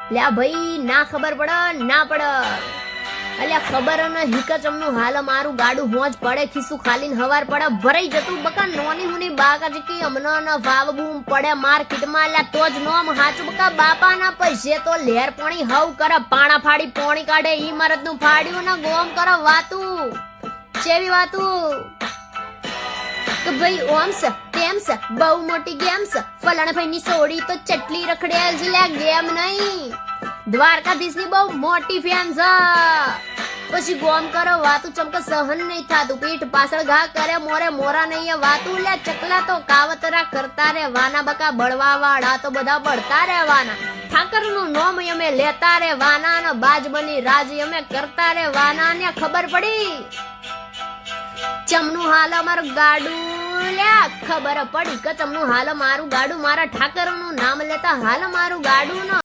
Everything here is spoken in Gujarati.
લ્યા ભાઈ ના ખબર પડે ના પડે અલ્યા ખબર ન હિકચમનું હાલ મારું ગાડું હોજ પડે ખીસું ખાલીને હવાર પડે ભરાઈ જતું બકા નોની મુની બાકા જીકી અમનો ન ભાવ બૂમ પડે માર્કેટમાં લ્યા તો જ નોમ હાચું બકા બાપાના પૈસે તો લેર પાણી હવ કરે પાણા ફાડી પોણી કાઢે ઈમારતનું ફાડ્યું ને ગોમ કરે વાતું ચેવી વાતું કે ભાઈ ઓમ છે તેમ છે બહુ મોટી ગેમ છે ફલાણા ભાઈ ની સોડી તો ચટલી રખડેલ છે લ્યા ગેમ નહીં દ્વારકાધીશની બહુ મોટી ફેન છે પછી ગોમ કરો વાતું ચમક સહન નહીં થાતું પીઠ પાછળ ઘા કરે મોરે મોરા નહીં વાતું લે ચકલા તો કાવતરા કરતા રે વાના બકા બળવા વાળા તો બધા બળતા રહેવાના ઠાકર નું નોમ અમે લેતા રે વાના ને બાજ બની રાજ અમે કરતા રે વાના ને ખબર પડી ચમનું હાલ અમારું ગાડું લ્યા ખબર પડી કે ચમનું હાલ મારું ગાડું મારા ઠાકર નું નામ લેતા હાલ મારું ગાડું ન